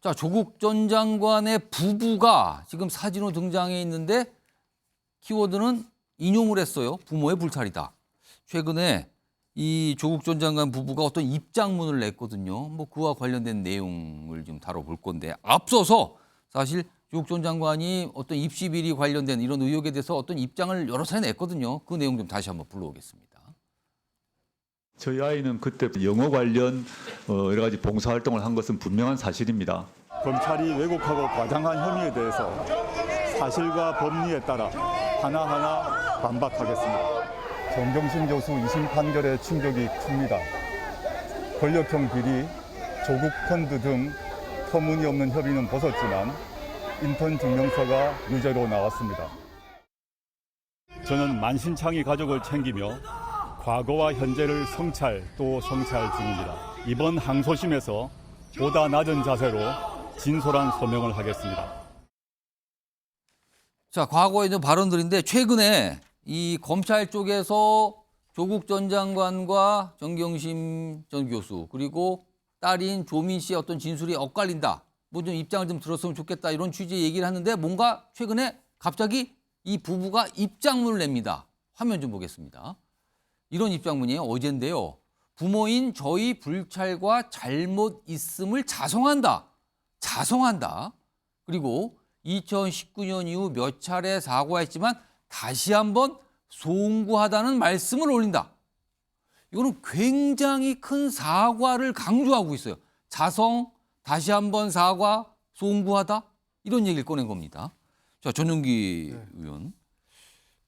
자, 조국 전 장관의 부부가 지금 사진으로 등장해 있는데 키워드는 인용을 했어요. 부모의 불찰이다. 최근에 이 조국 전 장관 부부가 어떤 입장문을 냈거든요. 뭐 그와 관련된 내용을 좀 다뤄볼 건데 앞서서 사실 조국 전 장관이 어떤 입시 비리 관련된 이런 의혹에 대해서 어떤 입장을 여러 차례 냈거든요. 그 내용 좀 다시 한번 불러오겠습니다. 저희 아이는 그때 영어 관련 여러 가지 봉사활동을 한 것은 분명한 사실입니다. 검찰이 왜곡하고 과장한 혐의에 대해서 사실과 법리에 따라 하나하나 반박하겠습니다. 정경심 교수 2심 판결의 충격이 큽니다. 권력형 비리, 조국 펀드 등 터무니없는 협의는 벗었지만 인턴 증명서가 유죄로 나왔습니다. 저는 만신창이 가족을 챙기며 과거와 현재를 성찰 또 성찰 중입니다. 이번 항소심에서 보다 낮은 자세로 진솔한 소명을 하겠습니다. 자, 과거에 있는 발언들인데 최근에 이 검찰 쪽에서 조국 전 장관과 정경심 전 교수 그리고 딸인 조민 씨의 어떤 진술이 엇갈린다. 뭐 좀 입장을 좀 들었으면 좋겠다. 이런 취지의 얘기를 하는데 뭔가 최근에 갑자기 이 부부가 입장문을 냅니다. 화면 좀 보겠습니다. 이런 입장문이에요. 어젠데요. 부모인 저희 불찰과 잘못 있음을 자성한다. 자성한다. 그리고 2019년 이후 몇 차례 사과했지만 다시 한번 송구하다는 말씀을 올린다. 이거는 굉장히 큰 사과를 강조하고 있어요. 자성, 다시 한번 사과, 송구하다. 이런 얘기를 꺼낸 겁니다. 자, 전용기 의원.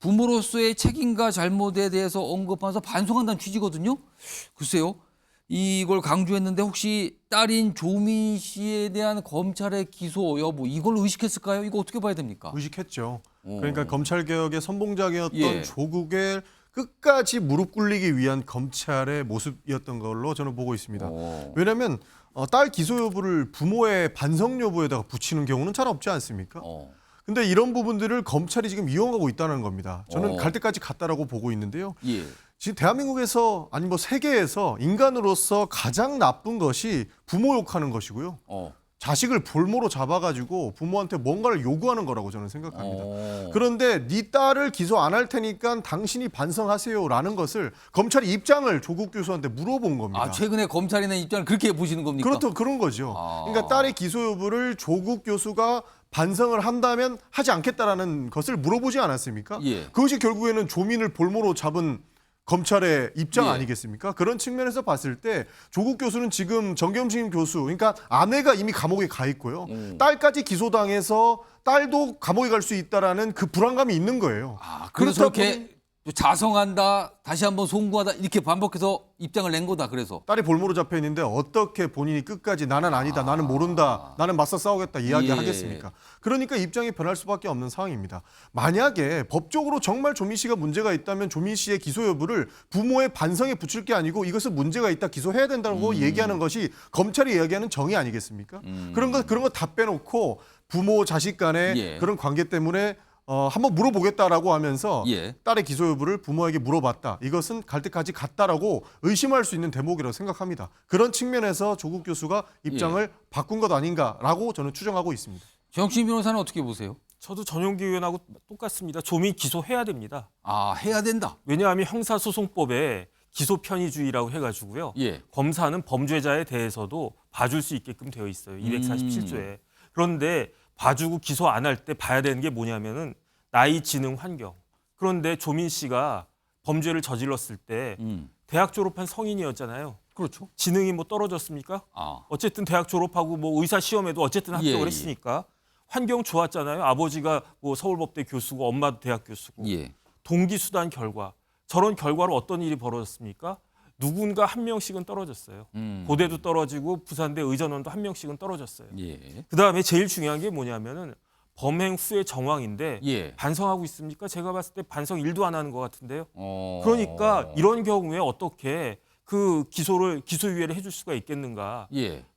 부모로서의 책임과 잘못에 대해서 언급하면서 반성한다는 취지거든요. 글쎄요. 이걸 강조했는데 혹시 딸인 조민 씨에 대한 검찰의 기소 여부 이걸 의식했을까요? 이거 어떻게 봐야 됩니까? 의식했죠. 그러니까 검찰개혁의 선봉장이었던 예. 조국의 끝까지 무릎 꿇리기 위한 검찰의 모습이었던 걸로 저는 보고 있습니다. 왜냐하면 딸 기소 여부를 부모의 반성 여부에다가 붙이는 경우는 잘 없지 않습니까? 근데 이런 부분들을 검찰이 지금 이용하고 있다는 겁니다. 저는 갈 때까지 갔다라고 보고 있는데요. 예. 지금 대한민국에서 아니 뭐 세계에서 인간으로서 가장 나쁜 것이 부모 욕하는 것이고요. 자식을 볼모로 잡아가지고 부모한테 뭔가를 요구하는 거라고 저는 생각합니다. 그런데 네 딸을 기소 안 할 테니까 당신이 반성하세요라는 것을 검찰이 입장을 조국 교수한테 물어본 겁니다. 아, 최근에 검찰이 낸 입장을 그렇게 보시는 겁니까? 그렇죠. 그런 거죠. 그러니까 딸의 기소 여부를 조국 교수가 반성을 한다면 하지 않겠다라는 것을 물어보지 않았습니까? 예. 그것이 결국에는 조민을 볼모로 잡은 검찰의 입장 예. 아니겠습니까? 그런 측면에서 봤을 때 조국 교수는 지금 정경심 교수, 그러니까 아내가 이미 감옥에 가 있고요. 딸까지 기소당해서 딸도 감옥에 갈 수 있다라는 그 불안감이 있는 거예요. 아, 그래서 그렇게 자성한다, 다시 한번 송구하다 이렇게 반복해서 입장을 낸 거다. 그래서 딸이 볼모로 잡혀 있는데 어떻게 본인이 끝까지 나는 아니다, 나는 모른다, 나는 맞서 싸우겠다 이야기하겠습니까? 그러니까 입장이 변할 수밖에 없는 상황입니다. 만약에 법적으로 정말 조민 씨가 문제가 있다면 조민 씨의 기소 여부를 부모의 반성에 붙일 게 아니고 이것은 문제가 있다, 기소해야 된다고 얘기하는 것이 검찰이 이야기하는 정의 아니겠습니까? 그런 거 다 빼놓고 부모 자식 간의 그런 관계 때문에 한번 물어보겠다라고 하면서 딸의 기소 여부를 부모에게 물어봤다. 이것은 갈 때까지 갔다라고 의심할 수 있는 대목이라고 생각합니다. 그런 측면에서 조국 교수가 입장을 바꾼 것 아닌가라고 저는 추정하고 있습니다. 정신 변호사는 어떻게 보세요? 저도 전용기 의원하고 똑같습니다. 조민 기소해야 됩니다. 아, 해야 된다. 왜냐하면 형사소송법에 기소 편의주의라고 해가지고요. 검사는 범죄자에 대해서도 봐줄 수 있게끔 되어 있어요. 247조에. 그런데 봐주고 기소 안 할 때 봐야 되는 게 뭐냐면은 나이, 지능, 환경. 그런데 조민 씨가 범죄를 저질렀을 때 대학 졸업한 성인이었잖아요. 그렇죠. 지능이 뭐 떨어졌습니까? 아. 어쨌든 대학 졸업하고 뭐 의사 시험에도 어쨌든 합격을 했으니까 환경 좋았잖아요. 아버지가 뭐 서울법대 교수고 엄마도 대학 교수고. 동기 수단 결과. 저런 결과로 어떤 일이 벌어졌습니까? 누군가 한 명씩은 떨어졌어요. 고대도 떨어지고 부산대 의전원도 한 명씩은 떨어졌어요. 그다음에 제일 중요한 게 뭐냐면은 범행 후의 정황인데 반성하고 있습니까? 제가 봤을 때 반성 1도 안 하는 것 같은데요. 그러니까 이런 경우에 어떻게 그 기소유예를 해줄 수가 있겠는가?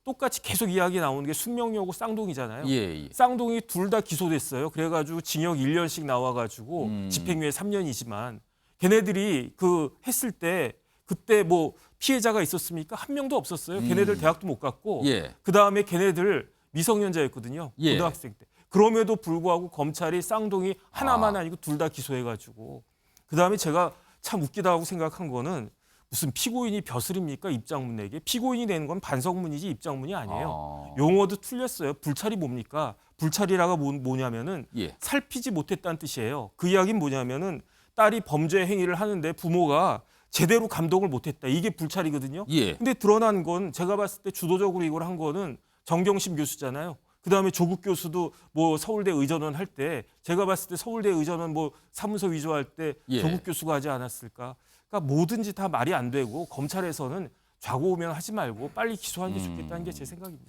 똑같이 계속 이야기 나오는 게 숙명여고 쌍둥이잖아요. 쌍둥이 둘 다 기소됐어요. 그래가지고 징역 1년씩 나와가지고 집행유예 3년이지만 걔네들이 그 했을 때 그때 뭐 피해자가 있었습니까? 한 명도 없었어요. 걔네들 대학도 못 갔고 그다음에 걔네들 미성년자였거든요. 예. 고등학생 때. 그럼에도 불구하고 검찰이 쌍둥이 하나만 아니고 둘 다 기소해가지고 그다음에 제가 참 웃기다고 생각한 거는 무슨 피고인이 벼슬입니까? 입장문에게. 피고인이 내는 건 반성문이지 입장문이 아니에요. 용어도 틀렸어요. 불찰이 뭡니까? 불찰이라가 뭐냐면은 예. 살피지 못했다는 뜻이에요. 그 이야기는 뭐냐면은 딸이 범죄 행위를 하는데 부모가 제대로 감독을 못했다. 이게 불찰이거든요. 예. 근데 드러난 건 제가 봤을 때 주도적으로 이걸 한 거는 정경심 교수잖아요. 그다음에 조국 교수도 뭐 서울대 의전원 할 때 제가 봤을 때 서울대 의전원 뭐 사무소 위조할 때 예. 조국 교수가 하지 않았을까? 그러니까 뭐든지 다 말이 안 되고 검찰에서는 좌고우면하지 말고 빨리 기소하는 게 좋겠다는 게 제 생각입니다.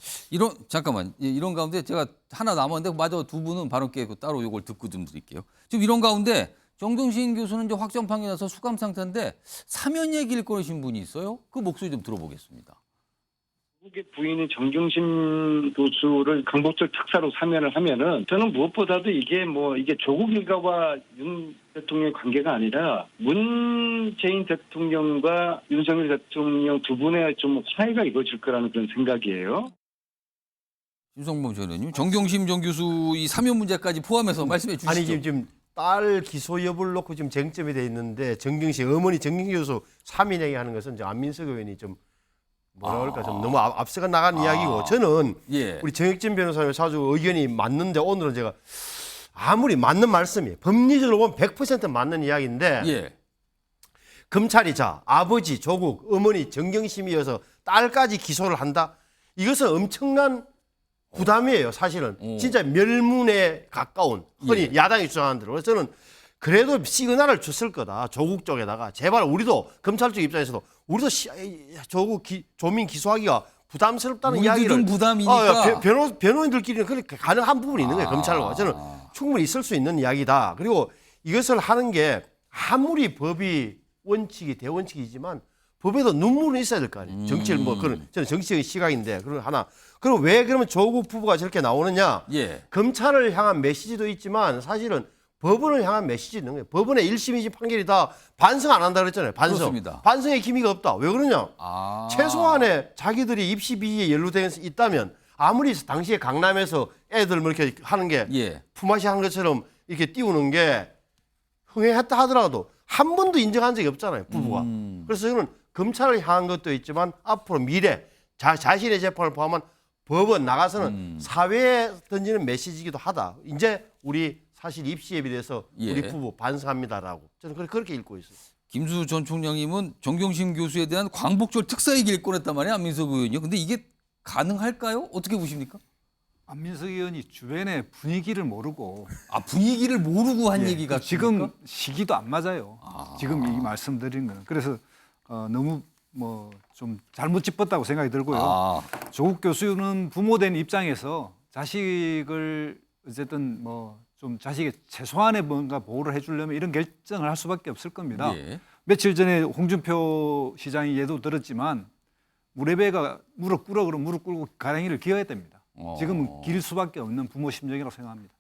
잠깐만. 이런 가운데 제가 하나 남았는데 마저 두 분은 발언 기회 따로 이걸 듣고 좀 드릴게요. 지금 이런 가운데 정경심 교수는 이제 확정 판결 나서 수감 상태인데 사면 얘기를 꺼내신 분이 있어요. 그 목소리 좀 들어보겠습니다. 조국의 부인인 정경심 교수를 강복절 특사로 사면을 하면은 저는 무엇보다도 이게 조국 일가와 윤 대통령의 관계가 아니라 문재인 대통령과 윤석열 대통령 두 분의 좀 화해가 이루어질 거라는 그런 생각이에요. 윤성범 전 의원님, 정경심 전 교수 이 사면 문제까지 포함해서 말씀해 주시죠. 아니 지금 딸 기소 여부를 놓고 지금 쟁점이 돼 있는데 어머니 정경심 교수 사면 얘기하는 것은 이제 안민석 의원이 좀 뭐라 그럴까 좀 너무 앞서가 나가는 이야기고 저는 예. 우리 정혁진 변호사님 사주 의견이 맞는데 오늘은 제가 아무리 맞는 말씀이에요. 법리적으로 보면 100% 맞는 이야기인데 예. 검찰이 아버지 조국 어머니 정경심이어서 딸까지 기소를 한다. 이것은 엄청난 부담이에요. 사실은 진짜 멸문에 가까운 흔히 야당이 주장하는 대로. 그래서 저는 그래도 시그널을 줬을 거다. 조국 쪽에다가 제발 우리도 검찰 쪽 입장에서도 우리도 조국 조민 기소하기가 부담스럽다는 이야기를 좀 부담이니까 변호인들끼리는 그렇게 가능한 부분이 있는 거예요. 검찰과 저는 충분히 있을 수 있는 이야기다. 그리고 이것을 하는 게 아무리 법이 원칙이 대원칙이지만 법에도 눈물은 있어야 될 거 아니에요. 정치를 그런 저는 정치적인 시각인데 그런 하나. 그럼 왜 그러면 조국 부부가 저렇게 나오느냐? 예. 검찰을 향한 메시지도 있지만 사실은 법원을 향한 메시지 있는 거예요. 법원의 1심, 2심 판결이 다 반성 안 한다 그랬잖아요. 반성. 그렇습니다. 반성의 기미가 없다. 왜 그러냐? 최소한의 자기들이 입시 비리에 연루되어 있다면 아무리 당시에 강남에서 애들 뭐 이렇게 하는 게 예. 품앗이 하는 것처럼 이렇게 띄우는 게 흥행했다 하더라도 한 번도 인정한 적이 없잖아요. 부부가. 그래서 저는 검찰을 향한 것도 있지만 앞으로 미래 자신의 재판을 포함한 법원 나가서는 사회에 던지는 메시지이기도 하다. 이제 우리 사실 입시에 비해서 예. 우리 부부 반성합니다라고 저는 그렇게 읽고 있어요. 김수 전 총장님은 정경심 교수에 대한 광복절 특사 얘기를 꺼냈단 말이에요. 안민석 의원이요. 근데 이게 가능할까요? 어떻게 보십니까? 안민석 의원이 주변의 분위기를 모르고 분위기를 모르고 한 얘기가 지금 시기도 안 맞아요. 지금 이 말씀드린 거는. 그래서 너무 좀 잘못 짚었다고 생각이 들고요. 조국 교수는 부모된 입장에서 자식을 어쨌든 좀 자식의 최소한의 뭔가 보호를 해주려면 이런 결정을 할 수밖에 없을 겁니다. 예. 며칠 전에 홍준표 시장이 예도 들었지만 무례배가 무릎 꿇어 그러면 무릎 꿇고 가랭이를 기어야 됩니다. 지금은 길 수밖에 없는 부모 심정이라고 생각합니다.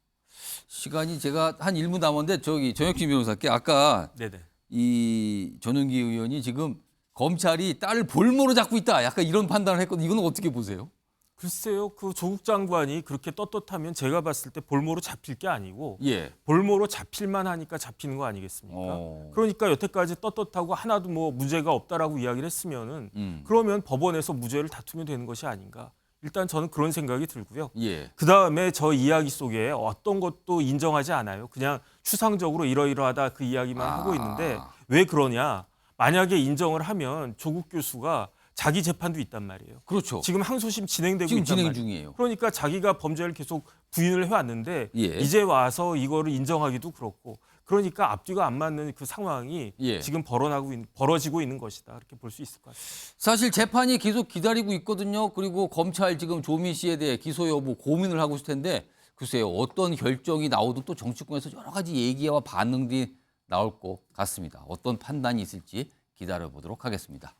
시간이 제가 한 1분 남았는데 정혁진 변호사께 아까 네네. 이 전용기 의원이 지금 검찰이 딸을 볼모로 잡고 있다. 약간 이런 판단을 했거든요. 이거는 어떻게 보세요? 글쎄요. 그 조국 장관이 그렇게 떳떳하면 제가 봤을 때 볼모로 잡힐 게 아니고 예. 볼모로 잡힐만 하니까 잡히는 거 아니겠습니까? 그러니까 여태까지 떳떳하고 하나도 문제가 없다라고 이야기를 했으면은 그러면 법원에서 무죄를 다투면 되는 것이 아닌가. 일단 저는 그런 생각이 들고요. 예. 그다음에 저 이야기 속에 어떤 것도 인정하지 않아요. 그냥 추상적으로 이러이러하다 그 이야기만 하고 있는데 왜 그러냐. 만약에 인정을 하면 조국 교수가 자기 재판도 있단 말이에요. 그렇죠. 지금 항소심 진행되고 지금 있단 진행 말이에요. 중이에요. 그러니까 자기가 범죄를 계속 부인을 해왔는데 예. 이제 와서 이거를 인정하기도 그렇고 그러니까 앞뒤가 안 맞는 그 상황이 예. 지금 벌어지고 있는 것이다. 이렇게 볼 수 있을 것 같습니다. 사실 재판이 계속 기다리고 있거든요. 그리고 검찰 지금 조민 씨에 대해 기소 여부 고민을 하고 있을 텐데 글쎄요. 어떤 결정이 나오든 또 정치권에서 여러 가지 얘기와 반응들이 나올 것 같습니다. 어떤 판단이 있을지 기다려보도록 하겠습니다.